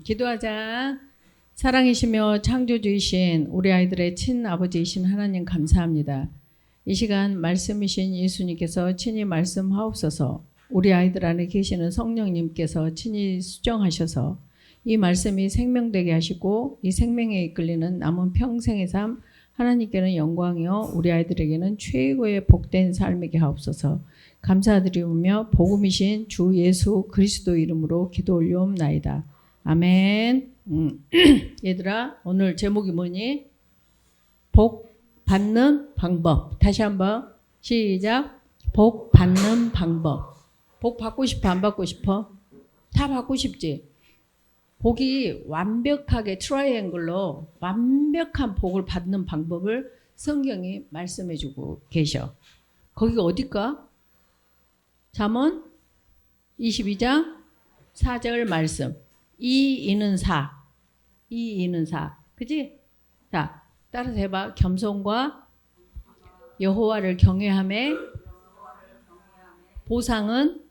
기도하자. 사랑이시며 창조주이신 우리 아이들의 친아버지이신 하나님 감사합니다. 이 시간 말씀이신 예수님께서 친히 말씀하옵소서. 우리 아이들 안에 계시는 성령님께서 친히 수정하셔서 이 말씀이 생명되게 하시고 이 생명에 이끌리는 남은 평생의 삶 하나님께는 영광이요 우리 아이들에게는 최고의 복된 삶이게 하옵소서. 감사드리오며 복음이신 주 예수 그리스도 이름으로 기도 올려옵나이다. 아멘. 얘들아 오늘 제목이 뭐니? 복 받는 방법. 다시 한번 시작. 복 받는 방법. 복 받고 싶어 안 받고 싶어? 다 받고 싶지. 복이 완벽하게 트라이앵글로 완벽한 복을 받는 방법을 성경이 말씀해 주고 계셔. 거기가 어딜까? 잠언 22장 4절 말씀. 이는 사. 이는 사. 그지? 자, 따라서 해봐. 겸손과 여호와를 경외함에 보상은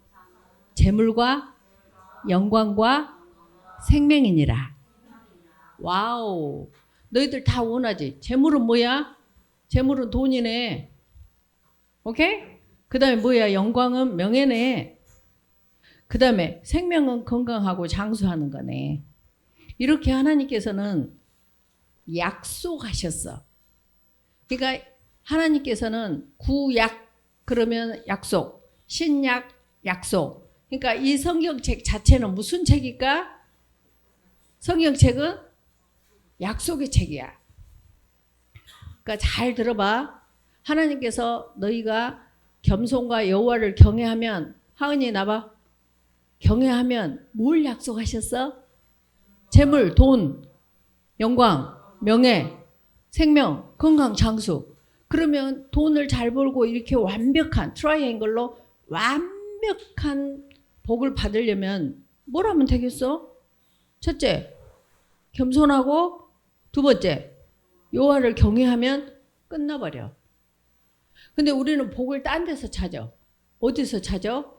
재물과 영광과 생명이니라. 와우. 너희들 다 원하지? 재물은 뭐야? 재물은 돈이네. 오케이? 그 다음에 뭐야? 영광은 명예네. 그 다음에 생명은 건강하고 장수하는 거네. 이렇게 하나님께서는 약속하셨어. 그러니까 하나님께서는 구약 그러면 약속, 신약 약속. 그러니까 이 성경책 자체는 무슨 책일까? 성경책은 약속의 책이야. 그러니까 잘 들어봐. 하나님께서 너희가 겸손과 여호와를 경외하면, 하은이 나봐. 경외하면 뭘 약속하셨어? 재물, 돈, 영광, 명예, 생명, 건강, 장수. 그러면 돈을 잘 벌고 이렇게 완벽한 트라이앵글로 완벽한 복을 받으려면 뭘 하면 되겠어? 첫째, 겸손하고 두 번째, 여호와를 경외하면 끝나버려. 근데 우리는 복을 딴 데서 찾아. 어디서 찾아?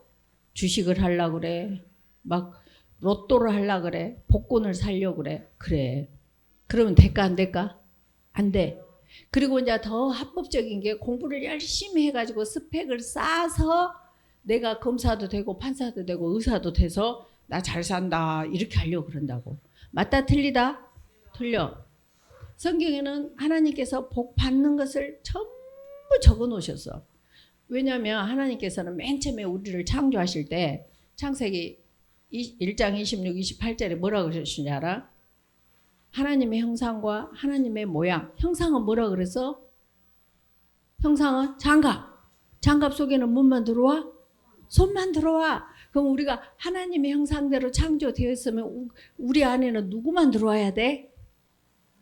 주식을 하려고 그래. 막 로또를 하려고 그래. 복권을 사려고 그래. 그래. 그러면 될까 안 될까? 안 돼. 그리고 이제 더 합법적인 게 공부를 열심히 해가지고 스펙을 쌓아서 내가 검사도 되고 판사도 되고 의사도 돼서 나 잘 산다 이렇게 하려고 그런다고. 맞다 틀리다? 틀려. 성경에는 하나님께서 복 받는 것을 전부 적어 놓으셨어. 왜냐하면 하나님께서는 맨 처음에 우리를 창조하실 때 창세기 1장 26, 28절에 뭐라고 그러시는지 알아? 하나님의 형상과 하나님의 모양. 형상은 뭐라 그랬어? 형상은 장갑. 장갑 속에는 뭐만 들어와? 손만 들어와. 그럼 우리가 하나님의 형상대로 창조되었으면 우리 안에는 누구만 들어와야 돼?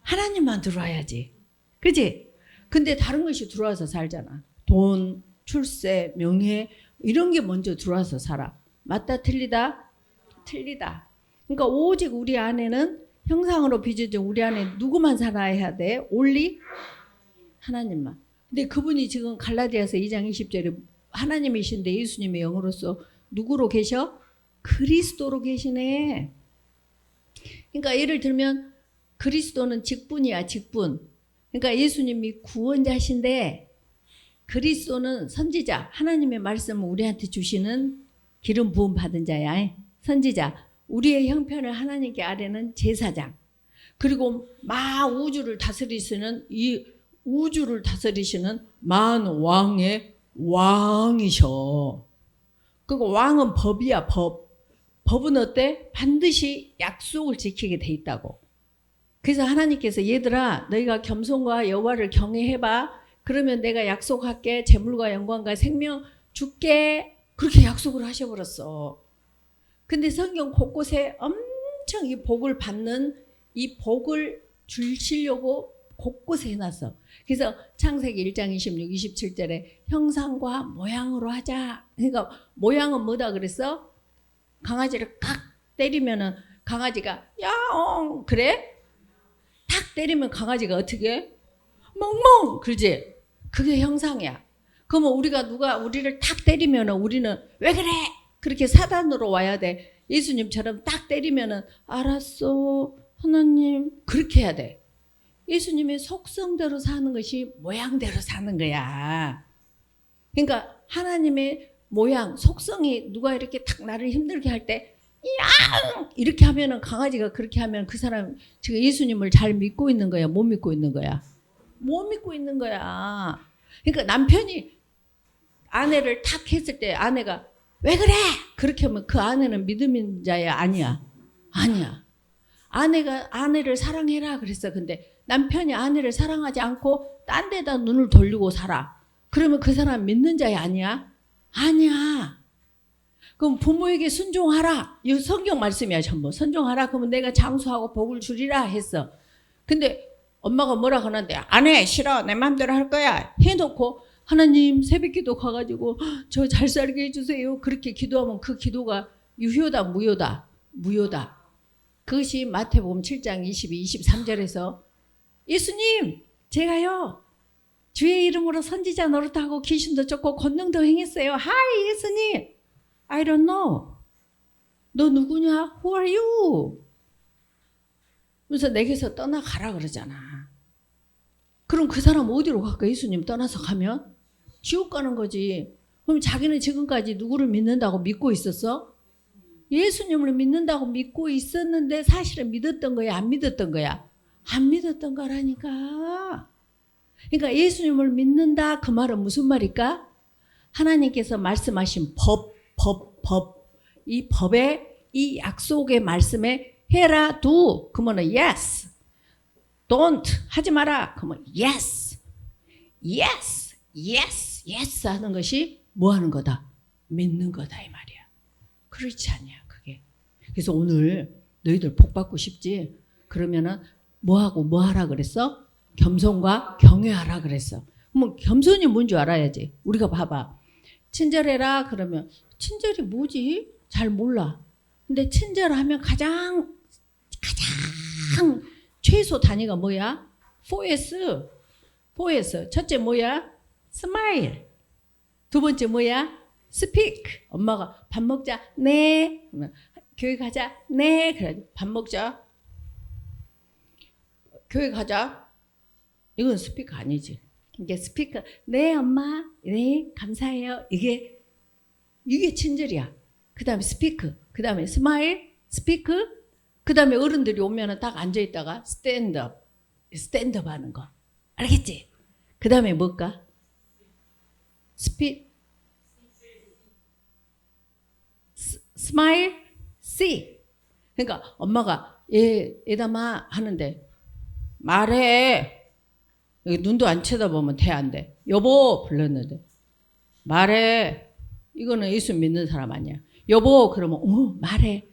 하나님만 들어와야지. 그지? 근데 다른 것이 들어와서 살잖아. 돈, 출세, 명예 이런 게 먼저 들어와서 살아. 맞다 틀리다? 틀리다. 그러니까 오직 우리 안에는 형상으로 빚어진 우리 안에 누구만 살아야 돼? 올리 하나님만. 근데 그분이 지금 갈라디아서 2장 20절에 하나님이신데 예수님의 영으로서 누구로 계셔? 그리스도로 계시네. 그러니까 예를 들면 그리스도는 직분이야, 직분. 그러니까 예수님이 구원자신데 그리스도는 선지자. 하나님의 말씀을 우리한테 주시는 기름 부음 받은 자야. 선지자. 우리의 형편을 하나님께 아뢰는 제사장. 그리고 우주를 다스리시는 이 우주를 다스리시는 만왕의 왕이셔. 그리고 왕은 법이야, 법. 법은 어때? 반드시 약속을 지키게 돼 있다고. 그래서 하나님께서 얘들아 너희가 겸손과 여호와를 경외해봐. 그러면 내가 약속할게. 재물과 영광과 생명 줄게. 그렇게 약속을 하셔버렸어. 근데 성경 곳곳에 엄청 이 복을 받는 이 복을 주시려고 곳곳에 해놨어. 그래서 창세기 1장 26, 27절에 형상과 모양으로 하자. 그러니까 모양은 뭐다 그랬어? 강아지를 칵 때리면은 강아지가 야옹 그래? 탁 때리면 강아지가 어떻게 해? 멍멍 그러지? 그게 형상이야. 그러면 우리가 누가 우리를 탁 때리면은 우리는 왜 그래? 그렇게 사단으로 와야 돼. 예수님처럼 딱 때리면은 알았어 하나님 그렇게 해야 돼. 예수님의 속성대로 사는 것이 모양대로 사는 거야. 그러니까 하나님의 모양, 속성이 누가 이렇게 탁 나를 힘들게 할 때 야! 이렇게 하면은 강아지가 그렇게 하면 그 사람 지금 예수님을 잘 믿고 있는 거야? 못 믿고 있는 거야? 못 믿고 있는 거야. 그러니까 남편이 아내를 탁 했을 때 아내가 왜 그래? 그렇게 하면 그 아내는 믿음인 자야? 아니야. 아니야. 아내가 아내를 사랑해라 그랬어. 근데 남편이 아내를 사랑하지 않고 딴 데다 눈을 돌리고 살아. 그러면 그 사람 믿는 자야? 아니야? 아니야. 그럼 부모에게 순종하라. 이 성경 말씀이야 전부. 순종하라. 그러면 내가 장수하고 복을 주리라 했어. 근데 엄마가 뭐라 하는데 안 해. 싫어. 내 마음대로 할 거야. 해놓고 하나님 새벽기도 가가지고 저 잘 살게 해주세요. 그렇게 기도하면 그 기도가 유효다 무효다? 무효다. 그것이 마태복음 7장 22, 23절에서 예수님 제가요 주의 이름으로 선지자 노릇하고 귀신도 쫓고 권능도 행했어요. 하이 예수님 I don't know. 너 누구냐? Who are you? 그래서 내게서 떠나가라 그러잖아. 그럼 그 사람 어디로 갈까? 예수님 떠나서 가면? 지옥 가는 거지. 그럼 자기는 지금까지 누구를 믿는다고 믿고 있었어? 예수님을 믿는다고 믿고 있었는데 사실은 믿었던 거야? 안 믿었던 거야? 안 믿었던 거라니까. 그러니까 예수님을 믿는다 그 말은 무슨 말일까? 하나님께서 말씀하신 법. 이 법에 이 약속의 말씀에 해라 do 그러면 yes. don't 하지 마라 그러면 yes. yes 하는 것이 뭐 하는 거다? 믿는 거다 이 말이야. 그렇지 않냐 그게. 그래서 오늘 너희들 복 받고 싶지? 그러면은 뭐하고 뭐 하라 그랬어? 겸손과 경외하라 그랬어. 그럼 겸손이 뭔지 알아야지. 우리가 봐봐. 친절해라 그러면 친절이 뭐지? 잘 몰라. 근데 친절하면 가장 최소 단위가 뭐야? 4S. 첫째 뭐야? 스마일. 두 번째 뭐야? 스피크. 엄마가 밥 먹자. 네. 교회 가자. 네. 그래. 밥 먹자. 교회 가자. 이건 스피크 아니지. 이게 스피크. 네 엄마. 네 감사해요. 이게 친절이야. 그 다음에 스피크. 그 다음에 스마일. 스피크. 그 다음에 어른들이 오면은 딱 앉아있다가 스탠드업 하는 거. 알겠지? 그 다음에 뭘까? 스마일, see. 그러니까 엄마가 얘담아 하는데 말해. 여기 눈도 안 쳐다보면 돼, 안 돼? 여보 불렀는데 말해. 이거는 예수 믿는 사람 아니야. 여보 그러면 말해.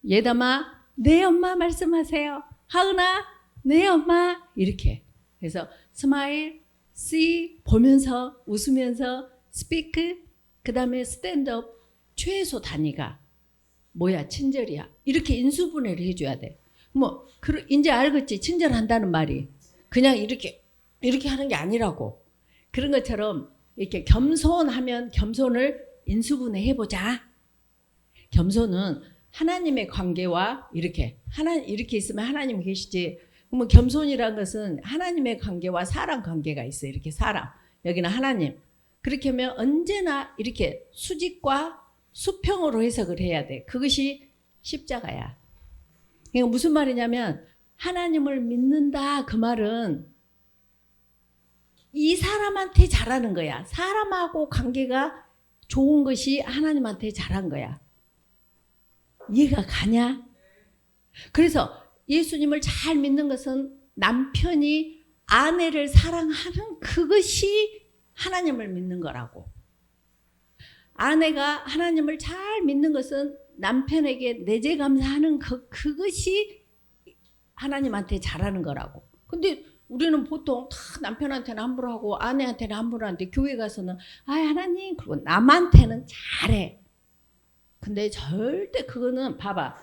얘담아 네 엄마 말씀하세요. 하은아 네 엄마 이렇게. 그래서 스마일, see 보면서 웃으면서 speak 그 다음에 스탠드업 최소 단위가 뭐야? 친절이야. 이렇게 인수분해를 해줘야 돼. 뭐 이제 알겠지? 친절한다는 말이 그냥 이렇게 하는 게 아니라고. 그런 것처럼 이렇게 겸손하면 겸손을 인수분해 해보자. 겸손은 하나님의 관계와 이렇게 있으면 하나님이 계시지. 그러면 겸손이라는 것은 하나님의 관계와 사람 관계가 있어요. 이렇게 사람. 여기는 하나님. 그렇게 하면 언제나 이렇게 수직과 수평으로 해석을 해야 돼. 그것이 십자가야. 그러니까 무슨 말이냐면 하나님을 믿는다 그 말은 이 사람한테 잘하는 거야. 사람하고 관계가 좋은 것이 하나님한테 잘한 거야. 이해가 가냐? 그래서 예수님을 잘 믿는 것은 남편이 아내를 사랑하는 그것이 하나님을 믿는 거라고. 아내가 하나님을 잘 믿는 것은 남편에게 내재 감사하는 그것이 하나님한테 잘하는 거라고. 근데 우리는 보통 다 남편한테는 함부로 하고 아내한테는 함부로 하는데 교회 가서는 하나님 그리고 남한테는 잘해. 근데 절대 그거는 봐봐.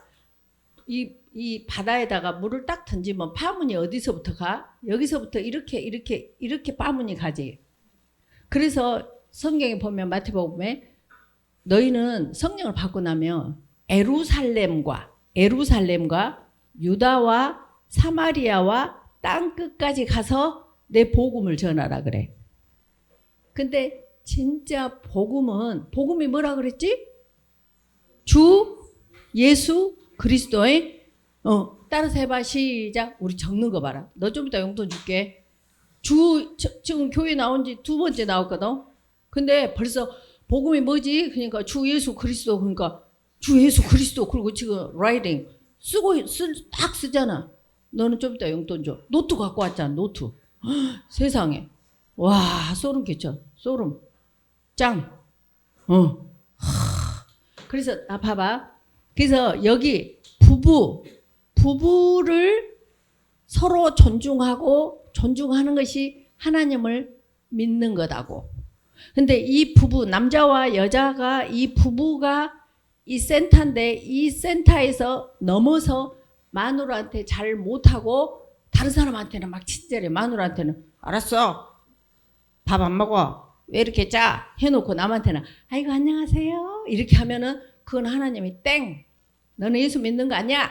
이 바다에다가 물을 딱 던지면 파문이 어디서부터 가? 여기서부터 이렇게 파문이 가지. 그래서 성경에 보면 마태복음에 너희는 성령을 받고 나면 에루살렘과 유다와 사마리아와 땅 끝까지 가서 내 복음을 전하라 그래. 근데 진짜 복음이 뭐라 그랬지? 주 예수 그리스도의 따라서 해봐. 시작. 우리 적는 거 봐라. 너 좀 이따 용돈 줄게. 지금 교회 나온 지 2번째 나왔거든. 근데 벌써 복음이 뭐지? 그러니까 주 예수 그리스도, 그러니까 주 예수 그리스도, 그리고 지금 라이팅 딱 쓰잖아. 너는 좀 이따 용돈 줘. 노트 갖고 왔잖아. 노트. 헉, 세상에. 와, 소름 끼쳐. 소름. 짱. 그래서 봐봐. 그래서 여기 부부를 서로 존중하는 것이 하나님을 믿는 거다고. 근데 이 부부, 남자와 여자가, 이 부부가 이 센터인데, 이 센터에서 넘어서 마누라한테 잘 못하고 다른 사람한테는 막 친절해. 마누라한테는 알았어, 밥 안 먹어, 왜 이렇게 짜? 해놓고 남한테는 아이고 안녕하세요 이렇게 하면은 그건 하나님이 땡, 너는 예수 믿는 거 아니야.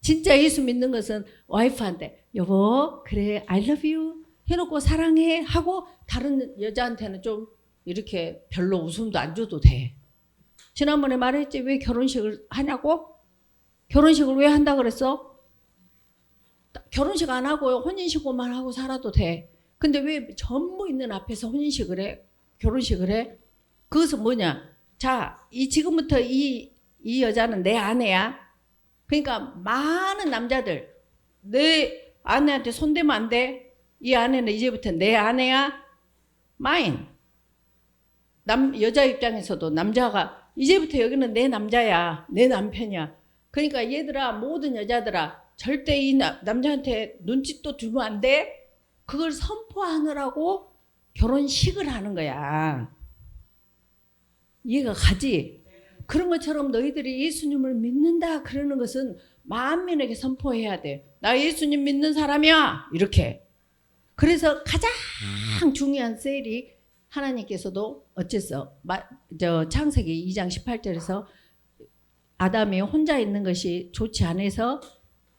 진짜 예수 믿는 것은 와이프한테 여보 그래 I love you 해놓고 사랑해 하고 다른 여자한테는 좀 이렇게 별로 웃음도 안 줘도 돼. 지난번에 말했지 왜 결혼식을 하냐고? 결혼식을 왜 한다 그랬어? 결혼식 안 하고 혼인신고만 하고 살아도 돼. 근데 왜 전부 있는 앞에서 혼인식을 해? 결혼식을 해? 그것은 뭐냐? 자, 지금부터 이 여자는 내 아내야. 그러니까 많은 남자들 내 아내한테 손대면 안 돼. 이 아내는 이제부터 내 아내야. 마인. 여자 입장에서도 남자가 이제부터 여기는 내 남자야. 내 남편이야. 그러니까 얘들아, 모든 여자들아, 절대 이 남자한테 눈짓도 주면 안 돼. 그걸 선포하느라고 결혼식을 하는 거야. 이해가 가지? 그런 것처럼 너희들이 예수님을 믿는다 그러는 것은 만민에게 선포해야 돼. 나 예수님 믿는 사람이야. 이렇게. 그래서 가장 중요한 셀이 하나님께서도 어째서 창세기 2장 18절에서 아담이 혼자 있는 것이 좋지 않아서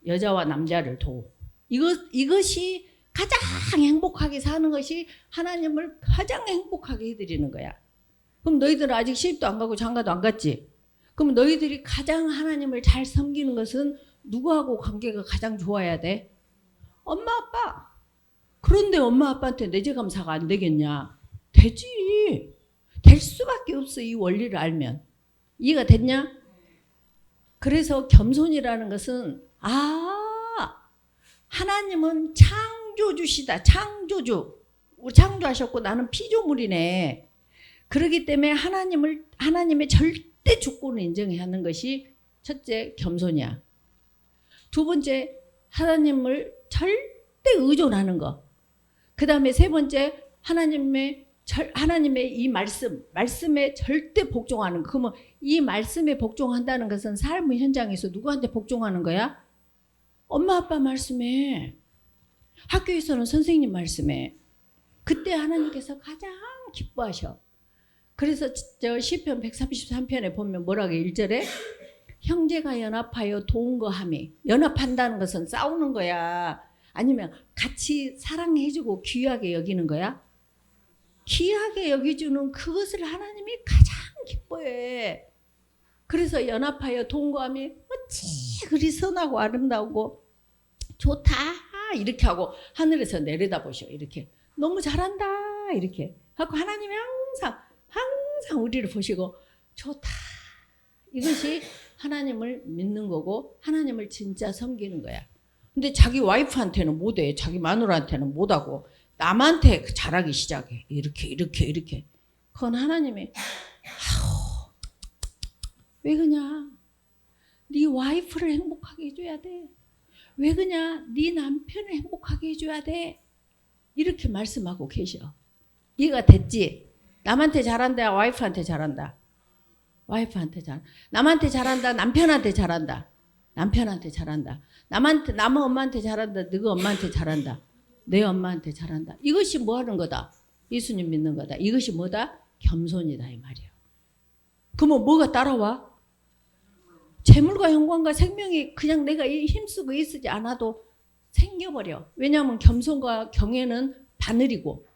여자와 남자를 도우. 이것이 가장 행복하게 사는 것이 하나님을 가장 행복하게 해드리는 거야. 그럼 너희들은 아직 시집도 안 가고 장가도 안 갔지? 그럼 너희들이 가장 하나님을 잘 섬기는 것은 누구하고 관계가 가장 좋아야 돼? 엄마 아빠. 그런데 엄마 아빠한테 내재감사가 안 되겠냐? 되지. 될 수밖에 없어. 이 원리를 알면. 이해가 됐냐? 그래서 겸손이라는 것은 하나님은 창조주시다. 창조주. 창조하셨고 나는 피조물이네. 그렇기 때문에 하나님의 절대 주권을 인정해야 하는 것이 첫째 겸손이야. 두 번째 하나님을 절대 의존하는 거. 그 다음에 세 번째 하나님의 이 말씀에 절대 복종하는 거. 그러면 이 말씀에 복종한다는 것은 삶의 현장에서 누구한테 복종하는 거야? 엄마 아빠 말씀에, 학교에서는 선생님 말씀에. 그때 하나님께서 가장 기뻐하셔. 그래서 시편 133편에 보면 뭐라고 1절에 형제가 연합하여 도움과 함이. 연합한다는 것은 싸우는 거야? 아니면 같이 사랑해주고 귀하게 여기는 거야? 귀하게 여기주는 그것을 하나님이 가장 기뻐해. 그래서 연합하여 도움과 함이 어찌 그리 선하고 아름다우고 좋다 이렇게 하고 하늘에서 내려다보셔. 이렇게 너무 잘한다 이렇게 하고 하나님이 항상 우리를 보시고 좋다. 이것이 하나님을 믿는 거고 하나님을 진짜 섬기는 거야. 근데 자기 와이프한테는 못해. 자기 마누라한테는 못하고 남한테 잘하기 시작해. 이렇게. 그건 하나님이 왜 그냐? 네 와이프를 행복하게 해줘야 돼. 왜 그냐? 네 남편을 행복하게 해줘야 돼. 이렇게 말씀하고 계셔. 이해가 됐지? 남한테 잘한다, 와이프한테 잘한다. 와이프한테 남한테 잘한다, 남편한테 잘한다. 남편한테 잘한다. 남 엄마한테 잘한다, 너희 엄마한테 잘한다. 내 엄마한테 잘한다. 이것이 뭐 하는 거다? 예수님 믿는 거다. 이것이 뭐다? 겸손이다 이 말이야. 그러면 뭐가 따라와? 재물과 영광과 생명이 그냥 내가 힘쓰고 있지 않아도 생겨버려. 왜냐하면 겸손과 경외는 바늘이고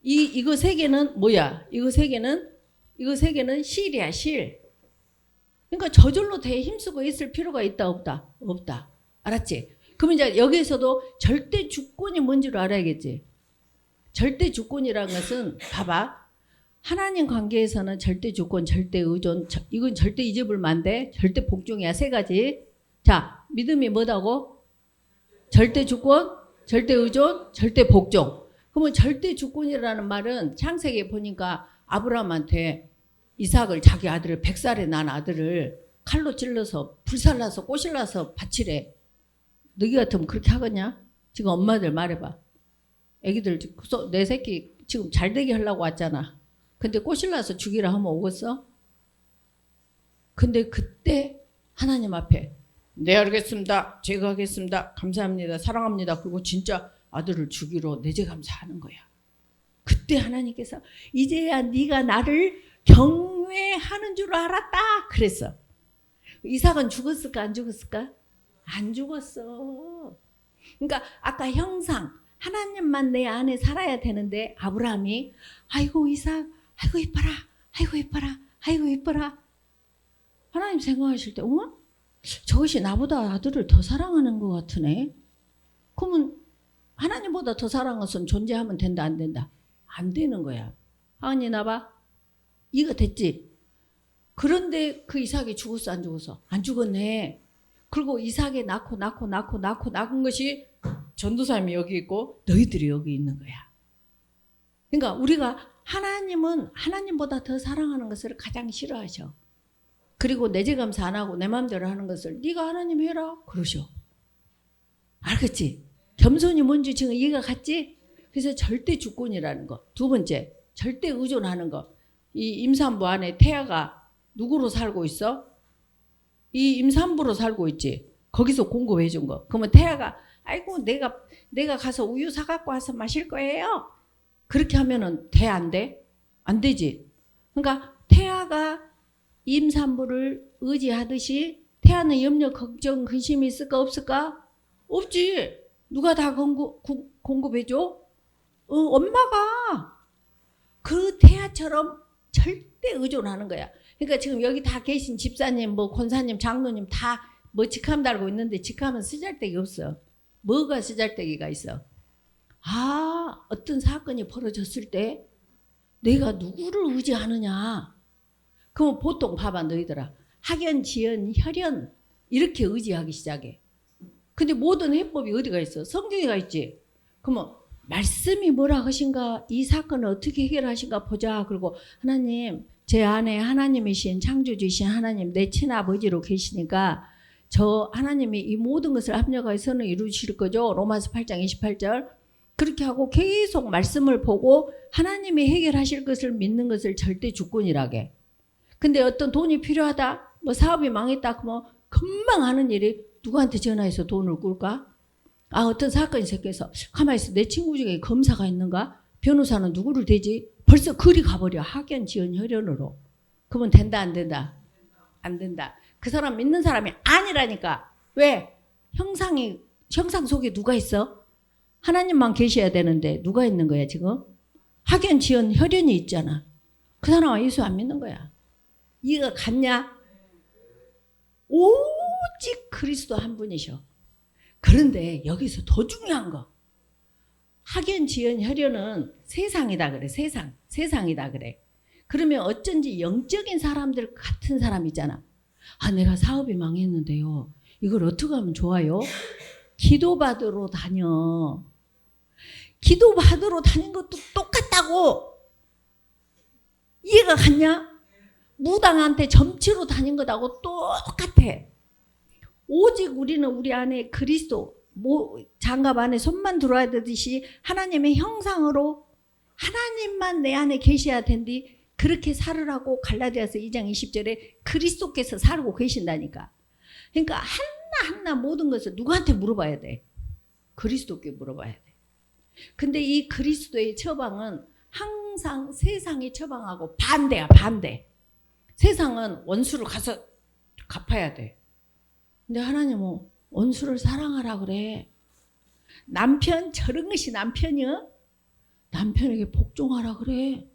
이거 세 개는 뭐야? 이거 세 개는 실이야, 실. 그러니까 저절로 대 힘쓰고 있을 필요가 있다, 없다? 없다. 알았지? 그러면 이제 여기에서도 절대 주권이 뭔지를 알아야겠지. 절대 주권이라는 것은 봐봐. 하나님 관계에서는 절대 주권, 절대 의존, 이건 절대 잊어버리면 안 돼. 절대 복종이야. 세 가지. 자, 믿음이 뭐다고? 절대 주권, 절대 의존, 절대 복종. 그러면 절대 주권이라는 말은 창세기에 보니까 아브라함한테 이삭을 자기 아들을 100살에 난 아들을 칼로 찔러서 불살라서 꼬실라서 바치래. 너희 같으면 그렇게 하겠냐? 지금 엄마들 말해봐. 애기들 내 새끼 지금 잘되게 하려고 왔잖아. 근데 꼬실라서 죽이라 하면 오겠어? 근데 그때 하나님 앞에 네 알겠습니다. 제가 하겠습니다. 감사합니다. 사랑합니다. 그리고 진짜 아들을 죽이러 내재감사하는 거야. 그때 하나님께서 이제야 네가 나를 경외하는 줄 알았다 그랬어. 이삭은 죽었을까 안 죽었을까? 안 죽었어. 그러니까 아까 형상 하나님만 내 안에 살아야 되는데 아브라함이 아이고 이삭 아이고 이뻐라 아이고 이뻐라 아이고 이뻐라. 하나님 생각하실 때 저것이 나보다 아들을 더 사랑하는 것 같으네. 그러면 하나님보다 더 사랑하는 것은 존재하면 된다 안 된다? 안 되는 거야. 하은이 나봐. 이거 됐지? 그런데 그 이삭이 죽었어 안 죽었어? 안 죽었네. 그리고 이삭이 낳은 것이 전도사님이 여기 있고 너희들이 여기 있는 거야. 그러니까 우리가 하나님은 하나님보다 더 사랑하는 것을 가장 싫어하셔. 그리고 내재감사 안 하고 내 마음대로 하는 것을 네가 하나님 해라 그러셔. 알겠지? 겸손이 뭔지 지금 이해가 갔지? 그래서 절대 주권이라는 거. 두 번째, 절대 의존하는 거. 이 임산부 안에 태아가 누구로 살고 있어? 이 임산부로 살고 있지. 거기서 공급해 준 거. 그러면 태아가 아이고 내가 가서 우유 사갖고 와서 마실 거예요. 그렇게 하면은 돼 안 돼? 안 되지. 그러니까 태아가 임산부를 의지하듯이 태아는 염려, 걱정, 근심이 있을까 없을까? 없지. 누가 다 공급해줘? 엄마가. 그 태아처럼 절대 의존하는 거야. 그러니까 지금 여기 다 계신 집사님, 권사님, 장로님 다 직함 달고 있는데 직함은 쓰잘데기 없어. 뭐가 쓰잘데기가 있어? 어떤 사건이 벌어졌을 때 내가 누구를 의지하느냐? 그럼 보통 봐봐 너희들아. 학연, 지연, 혈연 이렇게 의지하기 시작해. 근데 모든 해법이 어디가 있어? 성경에가 있지. 그러면 말씀이 뭐라 하신가? 이 사건을 어떻게 해결하신가 보자. 그리고 하나님 제 안에 하나님이신 창조주이신 하나님 내 친아버지로 계시니까 저 하나님이 이 모든 것을 합력하여서는 이루실 거죠. 로마서 8장 28절. 그렇게 하고 계속 말씀을 보고 하나님이 해결하실 것을 믿는 것을 절대 주권이라고 해. 근데 어떤 돈이 필요하다, 사업이 망했다, 그러면 금방 하는 일이 누구한테 전화해서 돈을 꿀까? 어떤 사건이 생겨서 가만히 있어. 내 친구 중에 검사가 있는가? 변호사는 누구를 대지? 벌써 그리 가버려. 학연, 지연, 혈연으로. 그러면 된다 안 된다? 안 된다. 그 사람 믿는 사람이 아니라니까. 왜? 형상 속에 누가 있어? 하나님만 계셔야 되는데 누가 있는 거야 지금? 학연, 지연, 혈연이 있잖아. 그 사람은 예수 안 믿는 거야. 이해가 갔냐? 오직 그리스도 한 분이셔. 그런데 여기서 더 중요한 거. 학연, 지연, 혈연은 세상이다 그래. 세상이다 그래. 그러면 어쩐지 영적인 사람들 같은 사람 있잖아. 내가 사업이 망했는데요. 이걸 어떻게 하면 좋아요? 기도받으러 다녀. 기도받으러 다닌 것도 똑같다고. 이해가 갔냐? 무당한테 점치러 다닌 것하고 똑같아. 오직 우리는 우리 안에 그리스도 장갑 안에 손만 들어야 되듯이 하나님의 형상으로 하나님만 내 안에 계셔야 된디 그렇게 살으라고 갈라디아서 2장 20절에 그리스도께서 살고 계신다니까. 그러니까 하나하나 모든 것을 누구한테 물어봐야 돼? 그리스도께 물어봐야 돼. 근데 이 그리스도의 처방은 항상 세상의 처방하고 반대야, 반대. 세상은 원수를 가서 갚아야 돼. 근데 하나님은 원수를 사랑하라 그래. 남편 저런 것이 남편이요? 남편에게 복종하라 그래.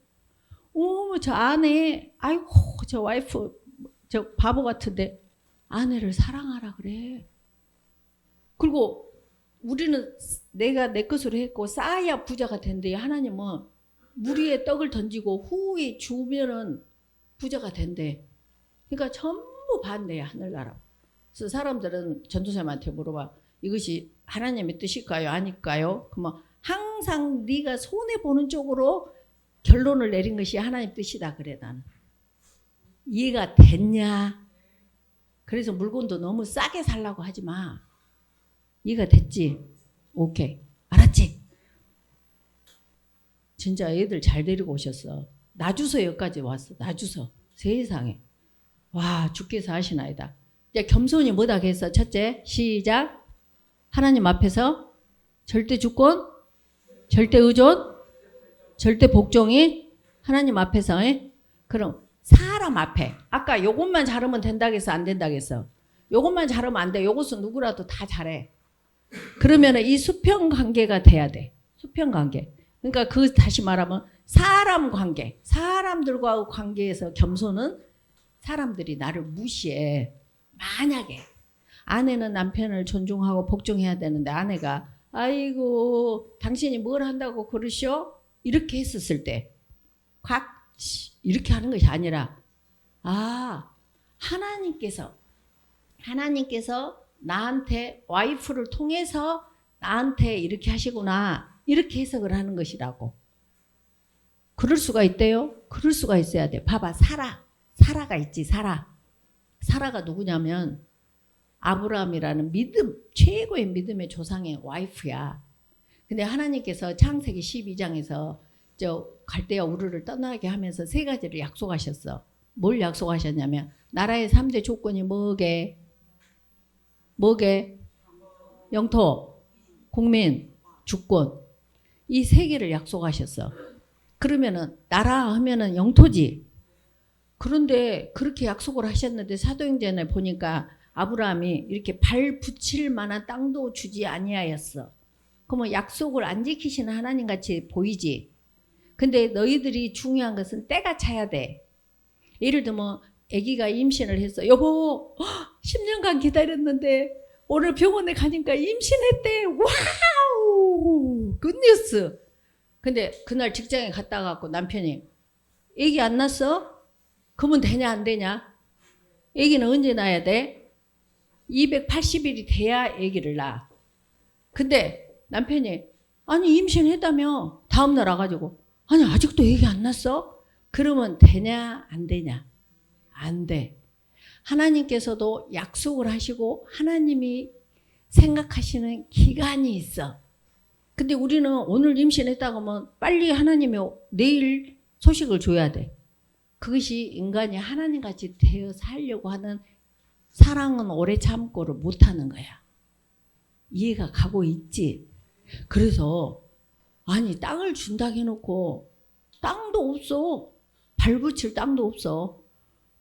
어머 저 아내 아이고 저 와이프 저 바보 같은데 아내를 사랑하라 그래. 그리고 우리는 내가 내 것으로 했고 쌓아야 부자가 된대. 하나님은 무리에 떡을 던지고 후에 주면은 부자가 된대. 그러니까 전부 반대야 하늘나라. 그래서 사람들은 전도사님한테 물어봐. 이것이 하나님의 뜻일까요? 아닐까요? 그러면 항상 네가 손해보는 쪽으로 결론을 내린 것이 하나님 뜻이다 그래 나는. 이해가 됐냐? 그래서 물건도 너무 싸게 살라고 하지 마. 이해가 됐지? 오케이. 알았지? 진짜 애들 잘 데리고 오셨어. 나주서 여기까지 왔어. 나주서. 세상에. 와 주께서 하시나이다. 이제 겸손이 뭐다 했어? 첫째 시작. 하나님 앞에서 절대 주권, 절대 의존, 절대 복종이 하나님 앞에서. 그럼 사람 앞에 아까 요것만 잘하면 된다고 해서 안 된다고 했어. 요것만 잘하면 안 돼. 요것은 누구라도 다 잘해. 그러면 이 수평 관계가 돼야 돼. 수평 관계. 그러니까 그 다시 말하면 사람 관계. 사람들과의 관계에서 겸손은 사람들이 나를 무시해. 만약에 아내는 남편을 존중하고 복종해야 되는데 아내가 아이고 당신이 뭘 한다고 그러시오? 이렇게 했었을 때 확 이렇게 하는 것이 아니라 아 하나님께서 나한테 와이프를 통해서 나한테 이렇게 하시구나 이렇게 해석을 하는 것이라고. 그럴 수가 있대요. 그럴 수가 있어야 돼. 봐봐 사라가 있지. 사라가 누구냐면 아브라함이라는 믿음 최고의 믿음의 조상의 와이프야. 근데 하나님께서 창세기 12장에서 저 갈대아 우르를 떠나게 하면서 세 가지를 약속하셨어. 뭘 약속하셨냐면 나라의 3대 조건이 뭐게? 영토, 국민, 주권. 이 세 개를 약속하셨어. 그러면은 나라 하면은 영토지. 그런데 그렇게 약속을 하셨는데 사도행전에 보니까 아브라함이 이렇게 발 붙일 만한 땅도 주지 아니하였어. 그러면 약속을 안 지키시는 하나님 같이 보이지. 근데 너희들이 중요한 것은 때가 차야 돼. 예를 들면 아기가 임신을 했어. 여보 10년간 기다렸는데 오늘 병원에 가니까 임신했대. 와우 굿뉴스. 근데 그날 직장에 갔다 갖고 남편이 아기 안 낳았어? 그러면 되냐 안 되냐? 아기는 언제 낳아야 돼? 280일이 돼야 아기를 낳아. 근데 남편이 아니 임신했다며 다음날 와가지고 아니 아직도 아기 안 낳았어? 그러면 되냐 안 되냐? 안 돼. 하나님께서도 약속을 하시고 하나님이 생각하시는 기간이 있어. 근데 우리는 오늘 임신했다고 하면 빨리 하나님이 내일 소식을 줘야 돼. 그것이 인간이 하나님같이 되어 살려고 하는 사랑은 오래 참고를 못하는 거야. 이해가 가고 있지? 그래서 아니 땅을 준다고 해놓고 땅도 없어. 발 붙일 땅도 없어.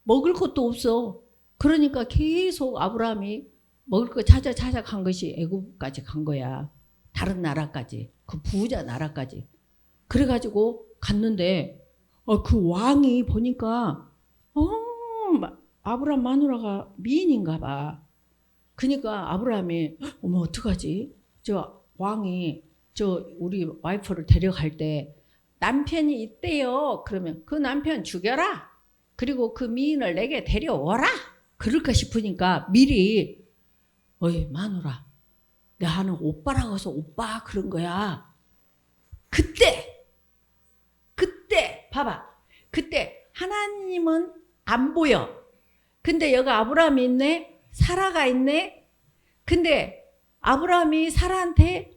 먹을 것도 없어. 그러니까 계속 아브라함이 먹을 거 찾아간 것이 애굽까지 간 거야. 다른 나라까지. 그 부자 나라까지. 그래가지고 갔는데 그 왕이 보니까 아브라함 마누라가 미인인가 봐. 그러니까 아브라함이 어머 어떡하지? 저 왕이 저 우리 와이프를 데려갈 때 남편이 있대요. 그러면 그 남편 죽여라. 그리고 그 미인을 내게 데려오라. 그럴까 싶으니까 미리 어이 마누라 내 하는 오빠라고 해서 오빠 그런 거야. 그때 봐봐. 그때 하나님은 안 보여. 근데 여기 아브라함이 있네. 사라가 있네. 근데 아브라함이 사라한테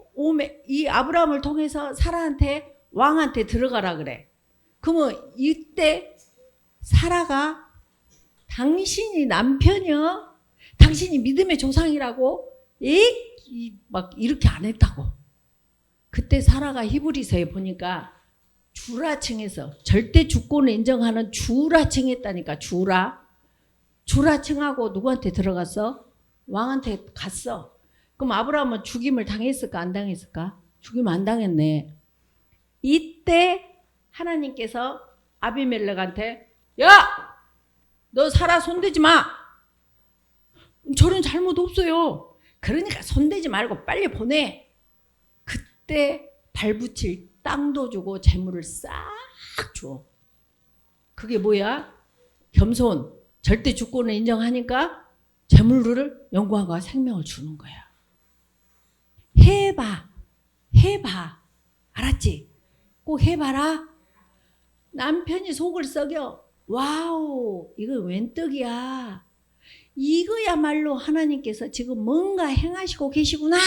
이 아브라함을 통해서 사라한테 왕한테 들어가라 그래. 그러면 이때 사라가 당신이 남편이여? 당신이 믿음의 조상이라고? 막 이렇게 안 했다고. 그때 사라가 히브리서에 보니까 주라층에서 절대 주권을 인정하는 주라층에 있다니까. 주라층하고 누구한테 들어갔어? 왕한테 갔어. 그럼 아브라함은 죽임을 당했을까 안 당했을까? 죽임 안 당했네. 이때 하나님께서 아비멜렉한테 야! 너 사라 손대지 마. 저는 잘못 없어요. 그러니까 손대지 말고 빨리 보내. 그때 발붙일 땅도 주고 재물을 싹 줘. 그게 뭐야? 겸손. 절대 주권을 인정하니까 재물을 영광과 생명을 주는 거야. 해봐. 알았지? 꼭 해봐라. 남편이 속을 썩여. 와우, 이거 웬 떡이야. 이거야말로 하나님께서 지금 뭔가 행하시고 계시구나.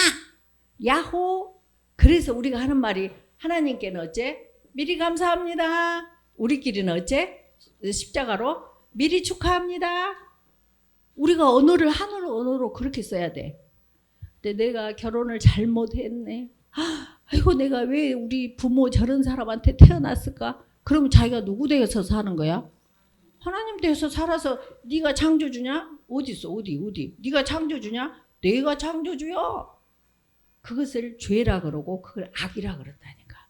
야호. 그래서 우리가 하는 말이 하나님께는 어째? 미리 감사합니다. 우리끼리는 어째? 십자가로 미리 축하합니다. 우리가 언어를 한으로 언어로 그렇게 써야 돼. 근데 내가 결혼을 잘못했네. 아이고 내가 왜 우리 부모 저런 사람한테 태어났을까? 그러면 자기가 누구 되어서 사는 거야? 하나님 되어서 살아서 네가 창조주냐? 어디 있어? 어디? 네가 창조주냐? 내가 창조주야. 그것을 죄라 그러고 그걸 악이라 그런다니까.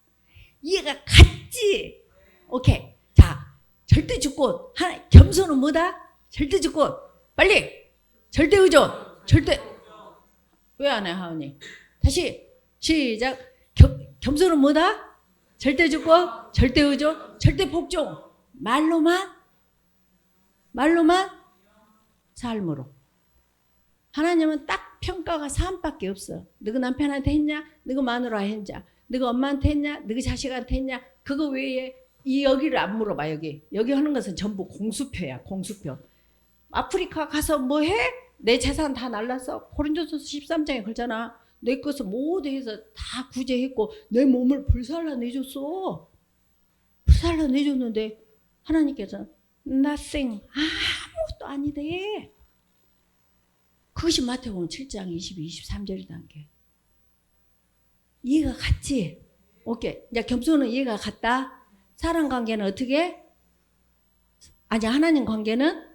이해가 갔지? 오케이. 자, 절대 주권. 겸손은 뭐다? 절대 주권. 빨리. 절대 의존. 절대. 왜 안 해, 하은이? 다시 시작. 겸손은 뭐다? 절대 주권, 절대 의존, 절대 복종. 말로만 삶으로. 하나님은 딱 평가가 3밖에 없어. 너가 남편한테 했냐? 너가 마누라 했냐? 너가 엄마한테 했냐? 너가 자식한테 했냐? 그거 외에 여기를 안 물어봐. 여기 하는 것은 전부 공수표야. 공수표. 아프리카 가서 뭐 해? 내 재산 다 날랐어. 고린도서 13장에 그러잖아. 내 것을 모두 해서 다 구제했고 내 몸을 불살라 내줬어. 불살라 내줬는데 하나님께서 nothing, 아무것도 아니대. 그것이 마태복음 7장 22, 23절이라는 게. 이해가 갔지? 오케이. 이제 겸손은 이해가 갔다. 사람 관계는 어떻게? 아니 하나님 관계는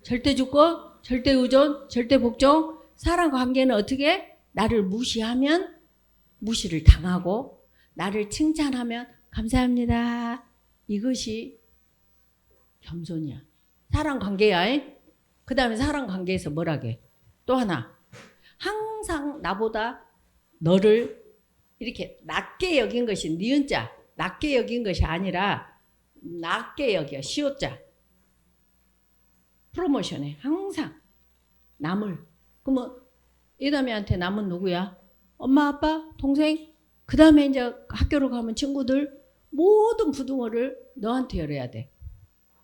절대 주권, 절대 의존, 절대 복종. 사람 관계는 어떻게? 나를 무시하면 무시를 당하고 나를 칭찬하면 감사합니다. 이것이 겸손이야. 사람 관계야. 그 다음에 사람 관계에서 뭐라게? 또 하나. 항상 나보다 너를 이렇게 낮게 여긴 것이 니은자. 낮게 여긴 것이 아니라 낮게 여겨. 시옷자. 프로모션에 항상 남을. 그러면 이다미한테 남은 누구야? 엄마, 아빠, 동생. 그 다음에 이제 학교로 가면 친구들. 모든 부등호를 너한테 열어야 돼.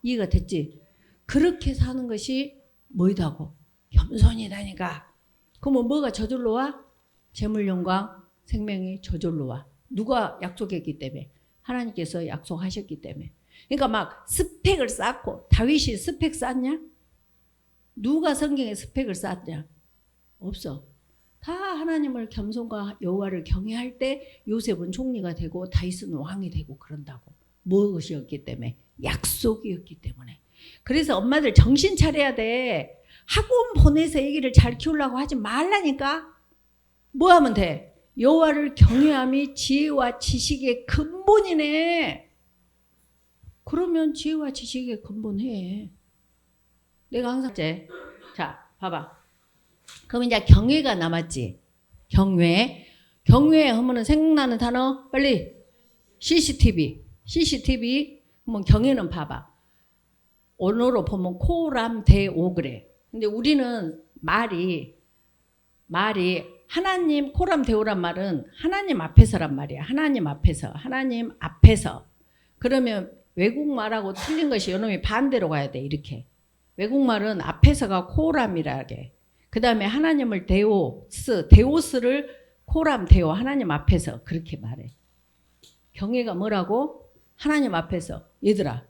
이해가 됐지? 그렇게 사는 것이 뭐이다고? 겸손이다니까. 그러면 뭐가 저절로 와? 재물, 영광, 생명이 저절로 와. 누가 약속했기 때문에? 하나님께서 약속하셨기 때문에. 그러니까 막 스펙을 쌓고 다윗이 스펙 쌓냐? 누가 성경에 스펙을 쌓냐? 없어. 다 하나님을 겸손과 여호와를 경외할 때 요셉은 총리가 되고 다윗은 왕이 되고 그런다고. 무엇이었기 때문에? 약속이었기 때문에. 그래서 엄마들 정신 차려야 돼. 학원 보내서 애기를 잘 키우려고 하지 말라니까. 뭐 하면 돼? 여호와를 경외함이 지혜와 지식의 근본이네. 그러면 지혜와 지식의 근본해. 내가 항상 자 봐봐. 그럼 이제 경외가 남았지. 경외 하면은 생각나는 단어 빨리. CCTV. 그러면 경외는 봐봐. 언어로 보면 코람데오 그래. 근데 우리는 말이 하나님 코람데오란 말은 하나님 앞에서란 말이야. 하나님 앞에서. 그러면 외국말하고 틀린 것이 요놈이 반대로 가야 돼. 이렇게. 외국말은 앞에서가 코람이라게. 그 다음에 하나님을 데오스를 코람데오 하나님 앞에서 그렇게 말해. 경외가 뭐라고? 하나님 앞에서. 얘들아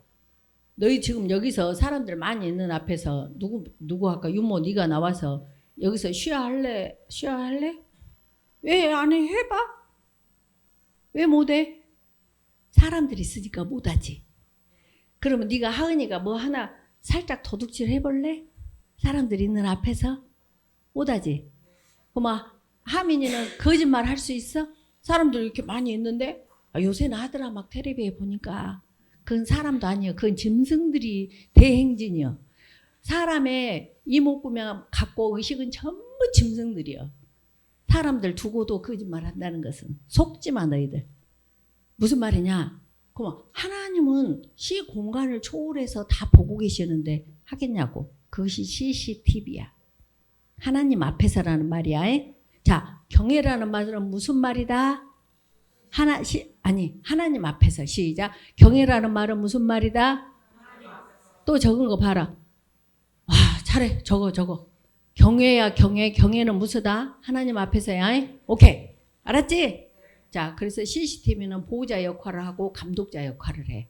너희 지금 여기서 사람들 많이 있는 앞에서 누구 할까? 유모 네가 나와서 여기서 쉬어야 할래? 왜 안 해? 해봐. 왜 못해? 사람들이 있으니까 못하지. 그러면 네가 하은이가 뭐 하나 살짝 도둑질 해볼래? 사람들이 있는 앞에서 못하지. 그럼 하민이는 거짓말 할 수 있어? 사람들 이렇게 많이 있는데 요새는 하더라 막 텔레비에 보니까. 그건 사람도 아니에요. 그건 짐승들이 대행진이요. 사람의 이목구명 갖고 의식은 전부 짐승들이요. 사람들 두고도 거짓말 한다는 것은 속지마 너희들. 무슨 말이냐? 그럼 하나님은 시 공간을 초월해서 다 보고 계시는데 하겠냐고. 그것이 CCTV야. 하나님 앞에서라는 말이야. 자, 경외라는 말은 무슨 말이다? 하나님 앞에서. 시작. 경외라는 말은 무슨 말이다? 또 적은 거 봐라. 와, 잘해. 적어. 경외야 경외. 경외는 무엇이다? 하나님 앞에서야. 오케이. 알았지? 자, 그래서 CCTV는 보호자 역할을 하고 감독자 역할을 해.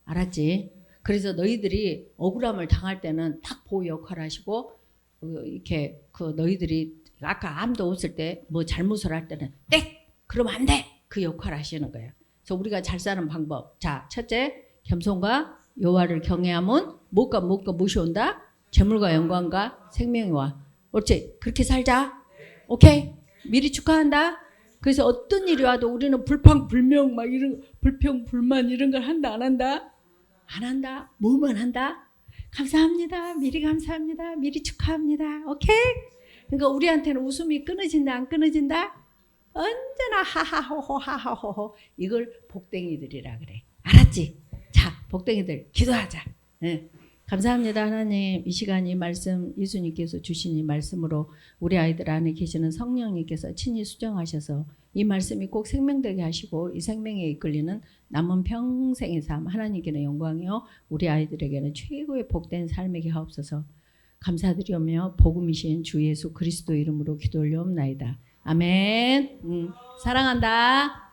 알았지? 그래서 너희들이 억울함을 당할 때는 딱 보호 역할을 하시고 이렇게 너희들이 아까 아무도 없을 때 뭐 잘못을 할 때는 땡! 그러면 안 돼! 그 역할을 하시는 거예요. 그래서 우리가 잘 사는 방법. 자, 첫째, 겸손과 여호와를 경외하면 무엇과 무엇이 온다? 재물과 영광과 생명이 와. 옳지? 그렇게 살자. 오케이? 미리 축하한다. 그래서 어떤 일이 와도 우리는 불평불명 막 이런 불평불만 이런 걸 한다 안 한다? 안 한다. 뭐만 한다? 감사합니다. 미리 감사합니다. 미리 축하합니다. 오케이? 그러니까 우리한테는 웃음이 끊어진다 안 끊어진다? 언제나 하하호호 하하호호. 이걸 복댕이들이라 그래. 알았지? 자, 복댕이들 기도하자. 네. 감사합니다. 하나님, 이 시간 이 말씀 예수님께서 주신 이 말씀으로 우리 아이들 안에 계시는 성령님께서 친히 수정하셔서 이 말씀이 꼭 생명되게 하시고 이 생명에 이끌리는 남은 평생의 삶 하나님께는 영광이요 우리 아이들에게는 최고의 복된 삶에게 하옵소서. 감사드리오며 복음이신 주 예수 그리스도 이름으로 기도 올려옵나이다. 아멘. 사랑한다.